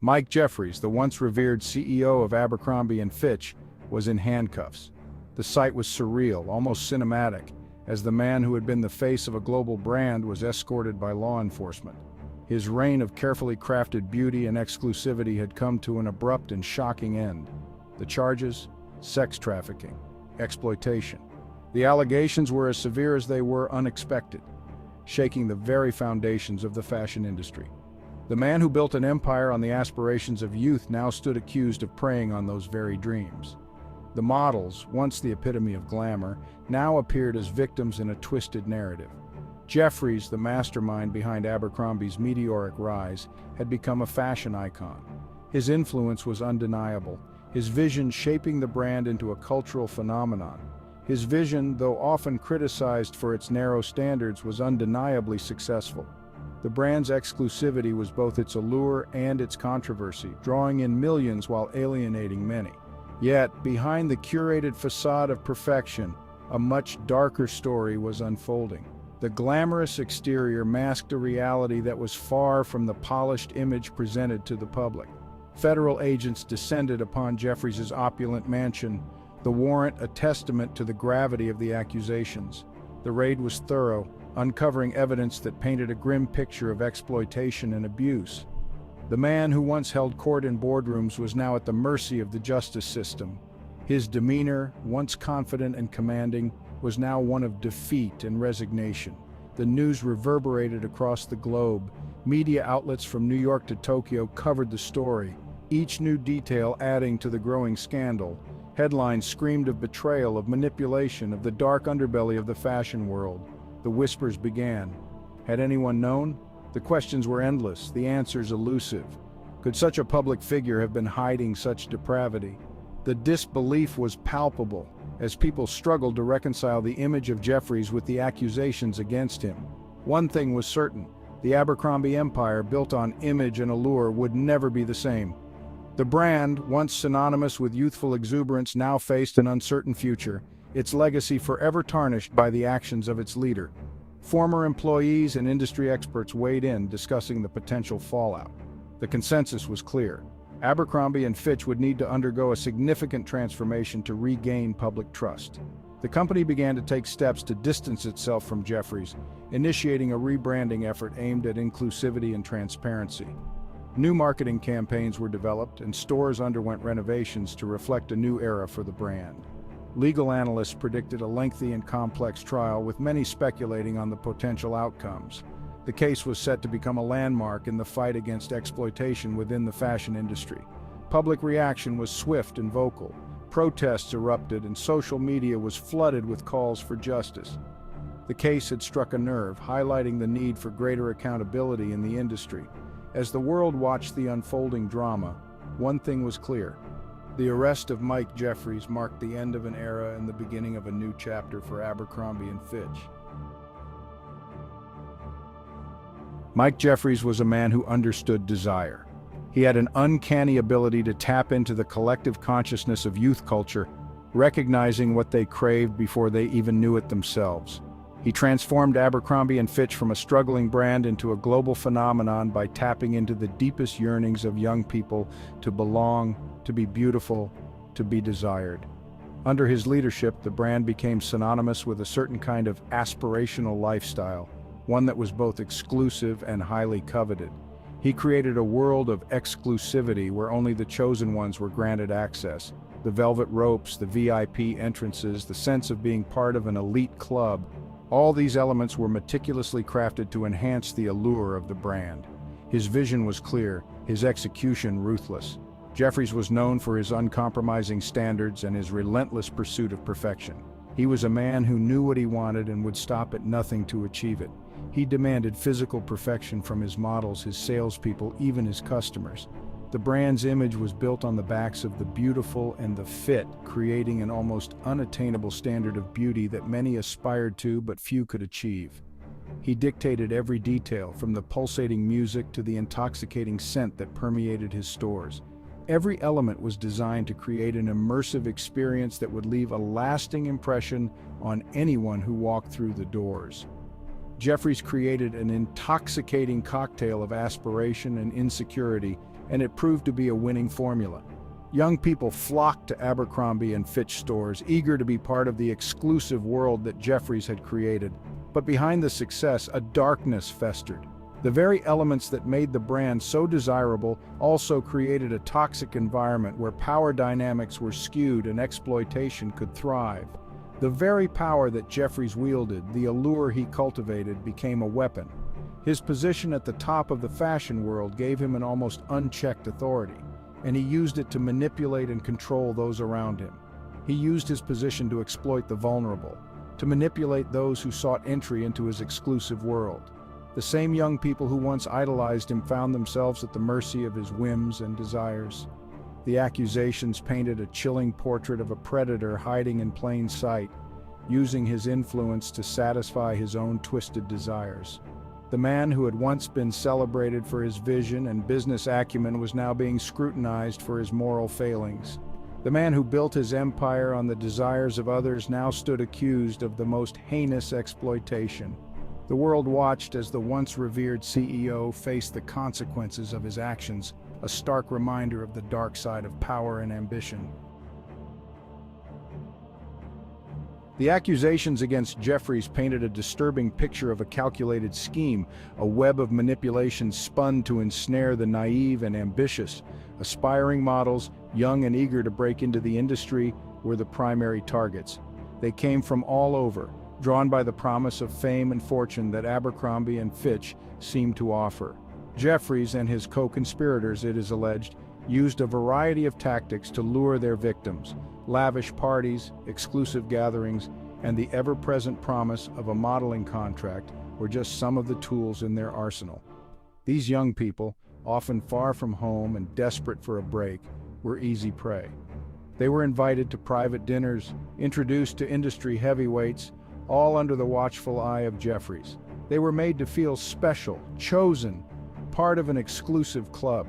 Mike Jeffries, the once revered CEO of Abercrombie and Fitch, was in handcuffs. The sight was surreal, almost cinematic, as the man who had been the face of a global brand was escorted by law enforcement. His reign of carefully crafted beauty and exclusivity had come to an abrupt and shocking end. The charges? Sex trafficking, exploitation. The allegations were as severe as they were unexpected, shaking the very foundations of the fashion industry. The man who built an empire on the aspirations of youth now stood accused of preying on those very dreams. The models, once the epitome of glamour, now appeared as victims in a twisted narrative. Jeffries, the mastermind behind Abercrombie's meteoric rise, had become a fashion icon. His influence was undeniable, his vision shaping the brand into a cultural phenomenon. His vision, though often criticized for its narrow standards, was undeniably successful. The brand's exclusivity was both its allure and its controversy, drawing in millions while alienating many. Yet, behind the curated facade of perfection, a much darker story was unfolding. The glamorous exterior masked a reality that was far from the polished image presented to the public. Federal agents descended upon Jeffries' opulent mansion, the warrant a testament to the gravity of the accusations. The raid was thorough, uncovering evidence that painted a grim picture of exploitation and abuse. The man who once held court in boardrooms was now at the mercy of the justice system. His demeanor, once confident and commanding, was now one of defeat and resignation. The news reverberated across the globe. Media outlets from New York to Tokyo covered the story, each new detail adding to the growing scandal. Headlines screamed of betrayal, of manipulation, of the dark underbelly of the fashion world. The whispers began. Had anyone known? The questions were endless, the answers elusive. Could such a public figure have been hiding such depravity? The disbelief was palpable, as people struggled to reconcile the image of Jeffries with the accusations against him. One thing was certain: the Abercrombie empire, built on image and allure, would never be the same. The brand, once synonymous with youthful exuberance, now faced an uncertain future, its legacy forever tarnished by the actions of its leader. Former employees and industry experts weighed in, discussing the potential fallout. The consensus was clear: Abercrombie and Fitch would need to undergo a significant transformation to regain public trust. The company began to take steps to distance itself from Jeffries, initiating a rebranding effort aimed at inclusivity and transparency. New marketing campaigns were developed, and stores underwent renovations to reflect a new era for the brand. Legal analysts predicted a lengthy and complex trial, with many speculating on the potential outcomes. The case was set to become a landmark in the fight against exploitation within the fashion industry. Public reaction was swift and vocal. Protests erupted, and social media was flooded with calls for justice. The case had struck a nerve, highlighting the need for greater accountability in the industry. As the world watched the unfolding drama, one thing was clear: the arrest of Mike Jeffries marked the end of an era and the beginning of a new chapter for Abercrombie and Fitch. Mike Jeffries was a man who understood desire. He had an uncanny ability to tap into the collective consciousness of youth culture, recognizing what they craved before they even knew it themselves. He transformed Abercrombie and Fitch from a struggling brand into a global phenomenon by tapping into the deepest yearnings of young people to belong, to be beautiful, to be desired. Under his leadership, the brand became synonymous with a certain kind of aspirational lifestyle, one that was both exclusive and highly coveted. He created a world of exclusivity where only the chosen ones were granted access. The velvet ropes, the VIP entrances, the sense of being part of an elite club, all these elements were meticulously crafted to enhance the allure of the brand. His vision was clear, his execution ruthless. Jeffries was known for his uncompromising standards and his relentless pursuit of perfection. He was a man who knew what he wanted and would stop at nothing to achieve it. He demanded physical perfection from his models, his salespeople, even his customers. The brand's image was built on the backs of the beautiful and the fit, creating an almost unattainable standard of beauty that many aspired to but few could achieve. He dictated every detail, from the pulsating music to the intoxicating scent that permeated his stores. Every element was designed to create an immersive experience that would leave a lasting impression on anyone who walked through the doors. Jeffries created an intoxicating cocktail of aspiration and insecurity, and it proved to be a winning formula. Young people flocked to Abercrombie and Fitch stores, eager to be part of the exclusive world that Jeffries had created. But behind the success, a darkness festered. The very elements that made the brand so desirable also created a toxic environment where power dynamics were skewed and exploitation could thrive. The very power that Jeffries wielded, the allure he cultivated, became a weapon. His position at the top of the fashion world gave him an almost unchecked authority, and he used it to manipulate and control those around him. He used his position to exploit the vulnerable, to manipulate those who sought entry into his exclusive world. The same young people who once idolized him found themselves at the mercy of his whims and desires. The accusations painted a chilling portrait of a predator hiding in plain sight, using his influence to satisfy his own twisted desires. The man who had once been celebrated for his vision and business acumen was now being scrutinized for his moral failings. The man who built his empire on the desires of others now stood accused of the most heinous exploitation. The world watched as the once revered CEO faced the consequences of his actions, a stark reminder of the dark side of power and ambition. The accusations against Jeffries painted a disturbing picture of a calculated scheme, a web of manipulation spun to ensnare the naive and ambitious. Aspiring models, young and eager to break into the industry, were the primary targets. They came from all over, drawn by the promise of fame and fortune that Abercrombie and Fitch seemed to offer. Jeffries and his co-conspirators, it is alleged, used a variety of tactics to lure their victims. Lavish parties, exclusive gatherings, and the ever-present promise of a modeling contract were just some of the tools in their arsenal. These young people, often far from home and desperate for a break, were easy prey. They were invited to private dinners, introduced to industry heavyweights, all under the watchful eye of Jeffries. They were made to feel special, chosen, part of an exclusive club.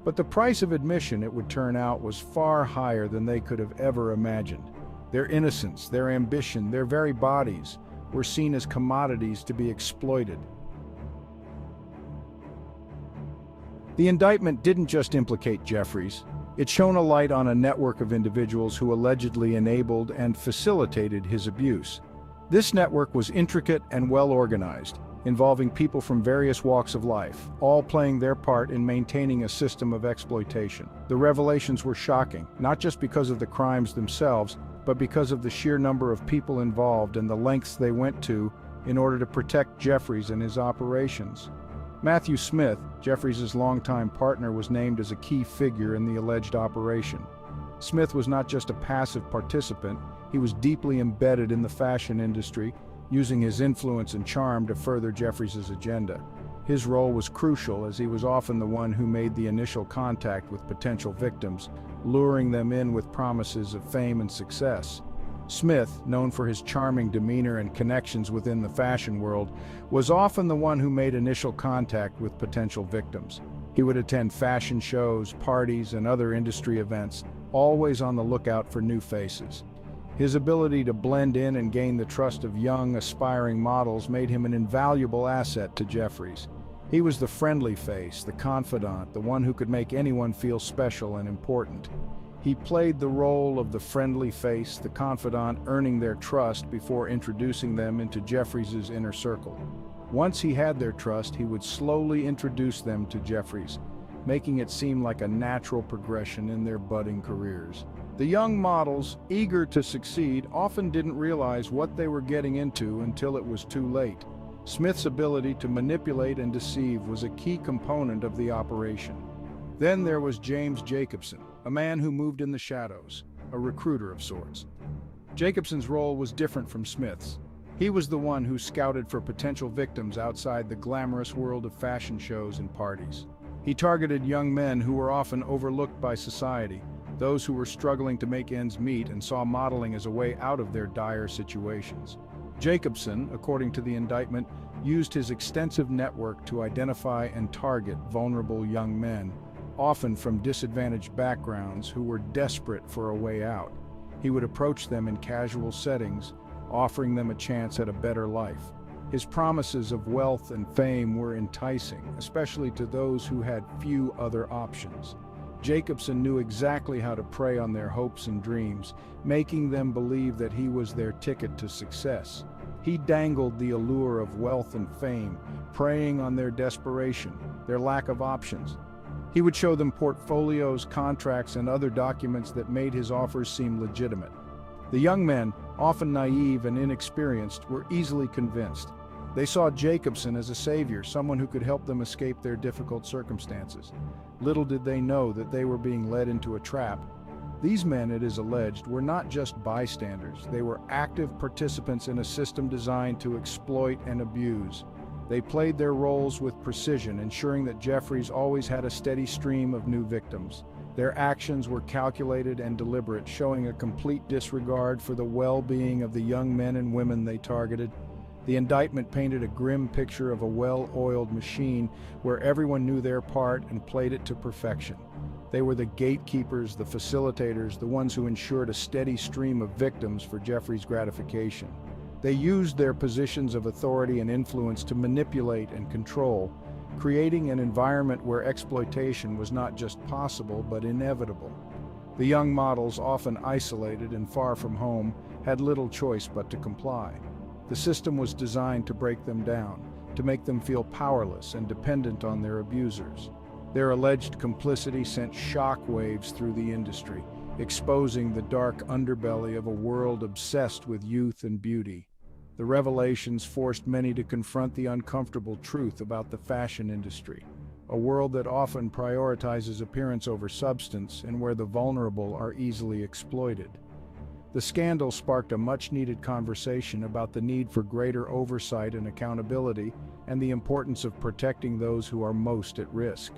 But the price of admission, it would turn out, was far higher than they could have ever imagined. Their innocence, their ambition, their very bodies were seen as commodities to be exploited. The indictment didn't just implicate Jeffries. It shone a light on a network of individuals who allegedly enabled and facilitated his abuse. This network was intricate and well-organized, involving people from various walks of life, all playing their part in maintaining a system of exploitation. The revelations were shocking, not just because of the crimes themselves, but because of the sheer number of people involved and the lengths they went to in order to protect Jeffries and his operations. Matthew Smith, Jeffries' longtime partner, was named as a key figure in the alleged operation. Smith was not just a passive participant, he was deeply embedded in the fashion industry, using his influence and charm to further Jeffries' agenda. His role was crucial as he was often the one who made the initial contact with potential victims, luring them in with promises of fame and success. Smith, known for his charming demeanor and connections within the fashion world, was often the one who made initial contact with potential victims. He would attend fashion shows, parties, and other industry events, always on the lookout for new faces. His ability to blend in and gain the trust of young, aspiring models made him an invaluable asset to Jeffries. He was the friendly face, the confidant, the one who could make anyone feel special and important. He played the role of the friendly face, the confidant, earning their trust before introducing them into Jeffries' inner circle. Once he had their trust, he would slowly introduce them to Jeffries, making it seem like a natural progression in their budding careers. The young models, eager to succeed, often didn't realize what they were getting into until it was too late. Smith's ability to manipulate and deceive was a key component of the operation. Then there was James Jacobson, a man who moved in the shadows, a recruiter of sorts. Jacobson's role was different from Smith's. He was the one who scouted for potential victims outside the glamorous world of fashion shows and parties. He targeted young men who were often overlooked by society, those who were struggling to make ends meet and saw modeling as a way out of their dire situations. Jacobson, according to the indictment, used his extensive network to identify and target vulnerable young men, often from disadvantaged backgrounds, who were desperate for a way out. He would approach them in casual settings, offering them a chance at a better life. His promises of wealth and fame were enticing, especially to those who had few other options. Jacobson knew exactly how to prey on their hopes and dreams, making them believe that he was their ticket to success. He dangled the allure of wealth and fame, preying on their desperation, their lack of options. He would show them portfolios, contracts, and other documents that made his offers seem legitimate. The young men, often naive and inexperienced, were easily convinced. They saw Jacobson as a savior, someone who could help them escape their difficult circumstances. Little did they know that they were being led into a trap. These men, it is alleged, were not just bystanders. They were active participants in a system designed to exploit and abuse. They played their roles with precision, ensuring that Jeffries always had a steady stream of new victims. Their actions were calculated and deliberate, showing a complete disregard for the well-being of the young men and women they targeted. The indictment painted a grim picture of a well-oiled machine where everyone knew their part and played it to perfection. They were the gatekeepers, the facilitators, the ones who ensured a steady stream of victims for Jeffries' gratification. They used their positions of authority and influence to manipulate and control, creating an environment where exploitation was not just possible but inevitable. The young models, often isolated and far from home, had little choice but to comply. The system was designed to break them down, to make them feel powerless and dependent on their abusers. Their alleged complicity sent shock waves through the industry, exposing the dark underbelly of a world obsessed with youth and beauty. The revelations forced many to confront the uncomfortable truth about the fashion industry, a world that often prioritizes appearance over substance and where the vulnerable are easily exploited. The scandal sparked a much-needed conversation about the need for greater oversight and accountability and the importance of protecting those who are most at risk.